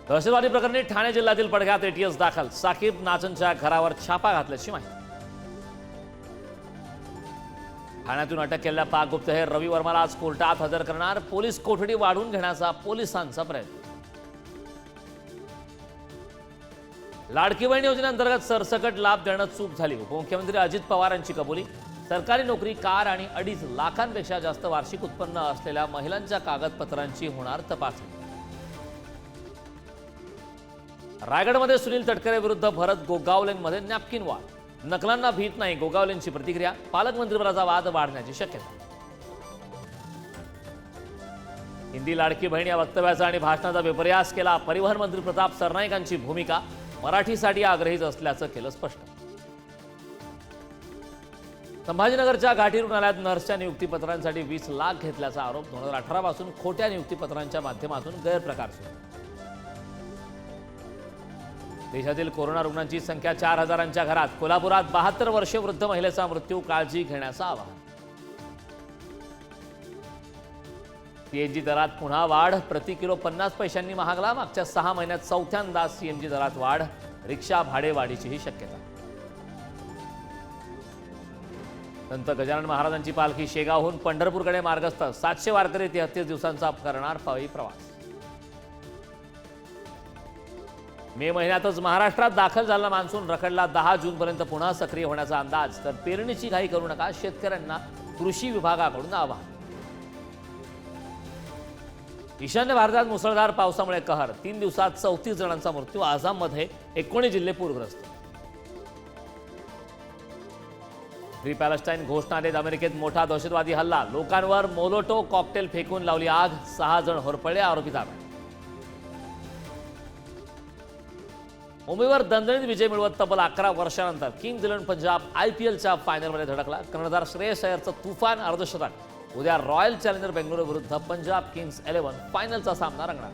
दहशतवादी प्रकरणी ठाणे जिल्ह्यातील पडघ्यात एटीएस दाखल. साकीब नाचनच्या घरावर छापा घातल्याची माहिती. ठाण्यातून अटक केलेला पाक गुप्तहेर रवी वर्माला आज कोर्टात हजर करणार. पोलीस कोठडी वाढवून घेण्याचा पोलिसांचा प्रयत्न. लाडकी बहीण योजनेअंतर्गत सरसकट लाभ देण्यात चूक झाली. उपमुख्यमंत्री अजित पवार यांची कबुली. सरकारी नोकरी, कार आणि 2.5 लाखांपेक्षा जास्त वार्षिक उत्पन्न असलेल्या महिलांच्या कागदपत्रांची होणार तपासणी. रायगडमध्ये सुनील तटकरे विरुद्ध भरत गोगावलेंमध्ये नॅपकिन वाद. नकलांना भीत नाही, गोगावलेंची प्रतिक्रिया. पालकमंत्रीपदाचा वाद वाढण्याची शक्यता. हिंदी लाडकी बहीण या वक्तव्याचा आणि भाषणाचा विपर्यास केला. परिवहन मंत्री प्रताप सरनाईकांची भूमिका. मराठीसाठी आग्रहीच असल्याचं केलं स्पष्ट. संभाजीनगरच्या घाटी रुग्णालयात नर्सच्या नियुक्तीपत्रांसाठी 20 लाख घेतल्याचा आरोप. 2018 पासून खोट्या नियुक्तीपत्रांच्या माध्यमातून गैरप्रकार सुरू. देशातील कोरोना रुग्णांची संख्या 4000च्या घरात. कोल्हापुरात 72 वर्षीय वृद्ध महिलेचा मृत्यू. काळजी घेण्याचं आवाहन. सीएनजी दरात पुन्हा वाढ. प्रति किलो 50 पैशांनी महागला. मागच्या 6 महिन्यात चौथ्यांदा सीएनजी दरात वाढ. रिक्षा भाडेवाढीचीही शक्यता. संत गजानन महाराजांची पालखी शेगावहून पंढरपूरकडे मार्गस्थ. 700 वारकरी 33 दिवसांचा करणार पायी प्रवास. मे महिन्यातच महाराष्ट्रात दाखल झालेला मान्सून रखडला. 10 जूनपर्यंत पुन्हा सक्रिय होण्याचा अंदाज. तर पेरणीची घाई करू नका, शेतकऱ्यांना कृषी विभागाकडून आवाहन. ईशान्य भारतात मुसळधार पावसामुळे कहर. 3 दिवसात 34 जणांचा मृत्यू. आसाममध्ये 19 जिल्हे पूरग्रस्त. फ्री पॅलेस्टाईन घोषणा देत अमेरिकेत मोठा दहशतवादी हल्ला. लोकांवर मोलोटो कॉकटेल फेकून लावली आग. 6 जण होरपळले. आरोपी ताब्यात. मुंबईवर दणदणीत विजय मिळवत तब्बल 11 वर्षांनंतर किंग्ज इलेव्हन पंजाब IPLच्या फायनलमध्ये धडकला. कर्णधार श्रेयस अय्यरचं तुफान अर्धशतक. उद्या रॉयल चॅलेंजर बेंगळुरू विरुद्ध पंजाब किंग्ज 11 फायनलचा सामना रंगणार.